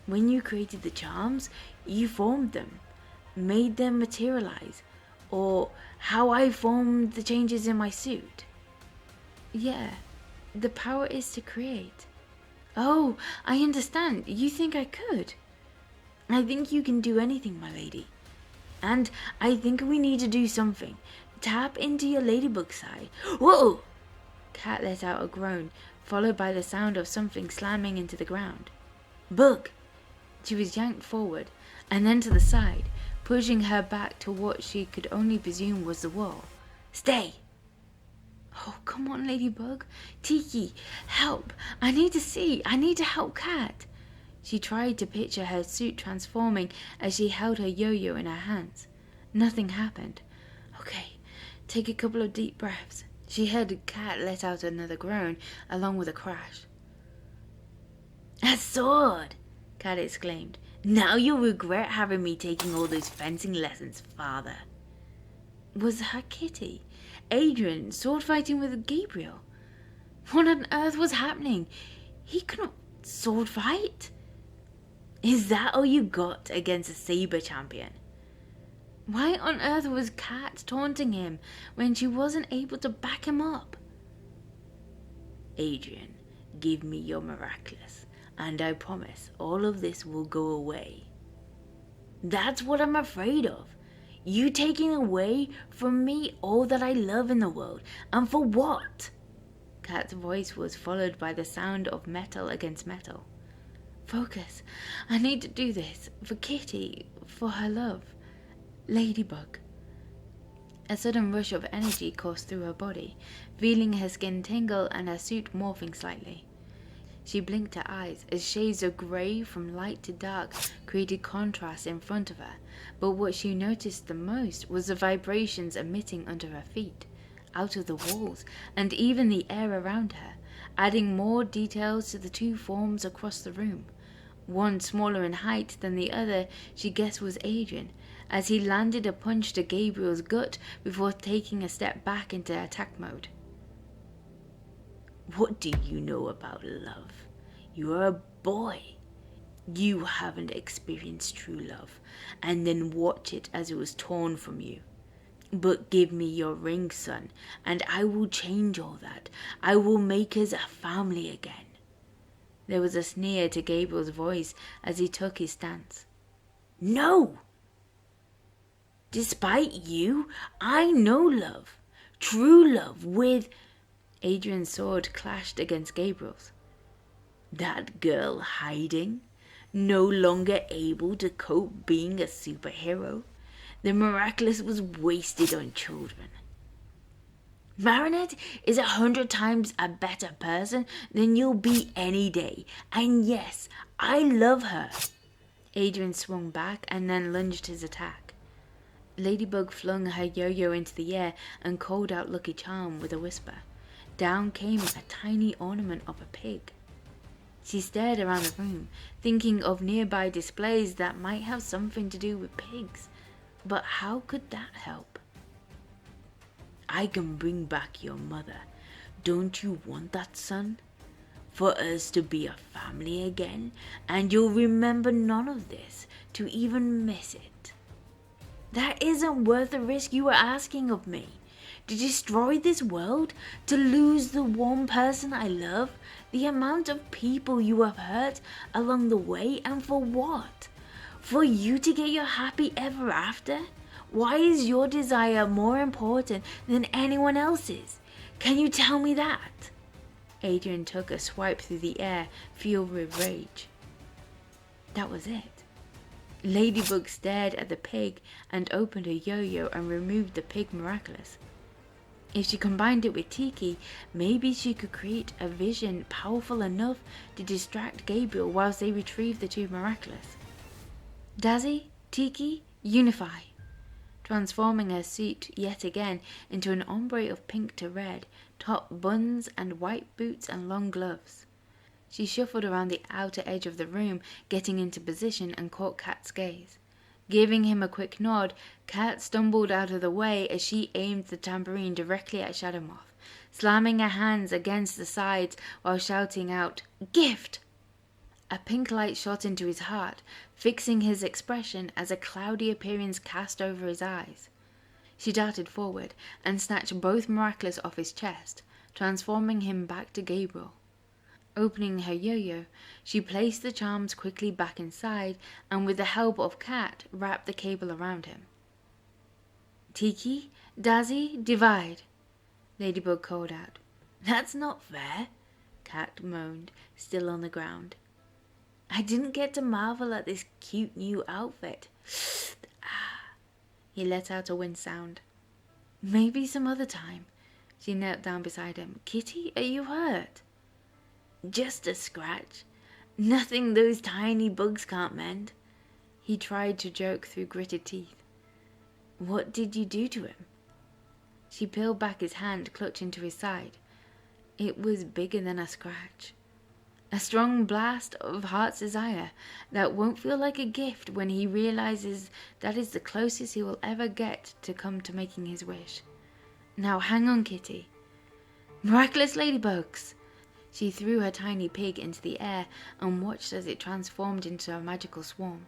When you created the charms, you formed them, made them materialize, or how I formed the changes in my suit. Yeah, the power is to create. Oh, I understand. You think I could? I think you can do anything, my lady. And I think we need to do something. Tap into your ladybug side. Whoa! Cat let out a groan, followed by the sound of something slamming into the ground. Bug! She was yanked forward, and then to the side, pushing her back to what she could only presume was the wall. Stay! Oh, come on, Ladybug. Tiki, help. I need to see. I need to help Cat. She tried to picture her suit transforming as she held her yo-yo in her hands. Nothing happened. Okay, take a couple of deep breaths. She heard Cat let out another groan, along with a crash. A sword! Cat exclaimed. Now you'll regret having me taking all those fencing lessons, father. Was that Kitty? Adrien sword fighting with Gabriel? What on earth was happening? He couldn't sword fight? Is that all you got against a saber champion? Why on earth was Cat taunting him when she wasn't able to back him up? Adrien, give me your miraculous, and I promise all of this will go away. That's what I'm afraid of. You taking away from me all that I love in the world, and for what? Cat's voice was followed by the sound of metal against metal. Focus. I need to do this. For Kitty. For her love. Ladybug. A sudden rush of energy coursed through her body, feeling her skin tingle and her suit morphing slightly. She blinked her eyes as shades of grey from light to dark created contrast in front of her, but what she noticed the most was the vibrations emitting under her feet, out of the walls, and even the air around her, adding more details to the two forms across the room. One smaller in height than the other she guessed was Adrien, as he landed a punch to Gabriel's gut before taking a step back into attack mode. What do you know about love? You are a boy. You haven't experienced true love, and then watch it as it was torn from you. But give me your ring, son, and I will change all that. I will make us a family again. There was a sneer to Gabriel's voice as he took his stance. No! Despite you, I know love. True love with... Adrien's sword clashed against Gabriel's. That girl hiding, no longer able to cope being a superhero. The miraculous was wasted on children. Marinette is 100 times a better person than you'll be any day. And yes, I love her. Adrien swung back and then lunged his attack. Ladybug flung her yo-yo into the air and called out Lucky Charm with a whisper. Down came a tiny ornament of a pig. She stared around the room, thinking of nearby displays that might have something to do with pigs. But how could that help? I can bring back your mother. Don't you want that, son? For us to be a family again, and you'll remember none of this to even miss it. That isn't worth the risk you are asking of me. To destroy this world, to lose the one person I love, the amount of people you have hurt along the way, and for what? For you to get your happy ever after? Why is your desire more important than anyone else's? Can you tell me that? Adrien took a swipe through the air, filled with rage. That was it. Ladybug stared at the pig and opened her yo-yo and removed the pig miraculous. If she combined it with Tiki, maybe she could create a vision powerful enough to distract Gabriel whilst they retrieve the two Miraculous. Dazzy, Tiki, unify! Transforming her suit yet again into an ombre of pink to red, top buns and white boots and long gloves. She shuffled around the outer edge of the room, getting into position, and caught Cat's gaze. Giving him a quick nod, Cat stumbled out of the way as she aimed the tambourine directly at Shadow Moth, slamming her hands against the sides while shouting out, "Gift!" A pink light shot into his heart, fixing his expression as a cloudy appearance cast over his eyes. She darted forward and snatched both Miraculous off his chest, transforming him back to Gabriel. Opening her yo-yo, she placed the charms quickly back inside and with the help of Cat wrapped the cable around him. "Tiki, Dazzy, divide," Ladybug called out. "That's not fair," Cat moaned, still on the ground. "I didn't get to marvel at this cute new outfit." He let out a wind sound. "Maybe some other time." She knelt down beside him. "Kitty, are you hurt?" "Just a scratch. Nothing those tiny bugs can't mend." He tried to joke through gritted teeth. "What did you do to him?" She peeled back his hand, clutching to his side. It was bigger than a scratch. A strong blast of heart's desire that won't feel like a gift when he realizes that is the closest he will ever get to come to making his wish. "Now hang on, Kitty." "Miraculous ladybugs!" She threw her tiny pig into the air and watched as it transformed into a magical swarm.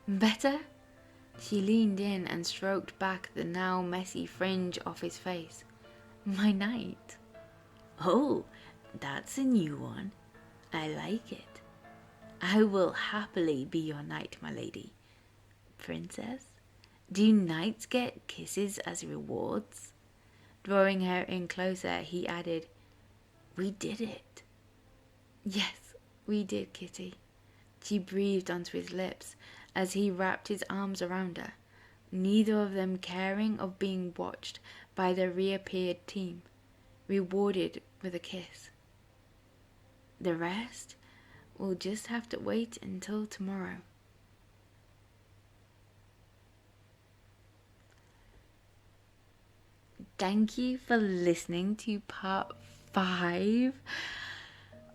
"Better?" She leaned in and stroked back the now messy fringe off his face. "My knight." "Oh, that's a new one. I like it. I will happily be your knight, my lady." "Princess, do knights get kisses as rewards?" Drawing her in closer, he added, "We did it." "Yes, we did, Kitty." She breathed onto his lips as he wrapped his arms around her, neither of them caring of being watched by the reappeared team, rewarded with a kiss. The rest will just have to wait until tomorrow. Thank you for listening to part 5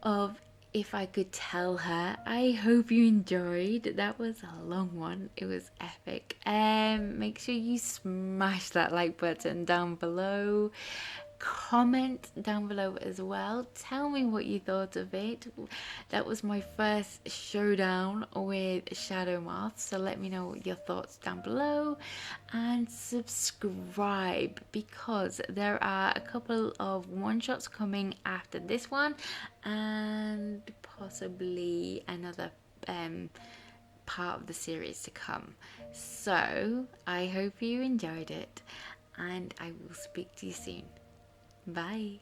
of If I Could Tell Her. I hope you enjoyed. That was a long one. It was epic. Make sure you smash that like button down below. Comment down below as well. Tell me what you thought of it. That was my first showdown with Shadow Moth, so let me know your thoughts down below, and subscribe because there are a couple of one-shots coming after this one and possibly another part of the series to come. So I hope you enjoyed it and I will speak to you soon. Bye.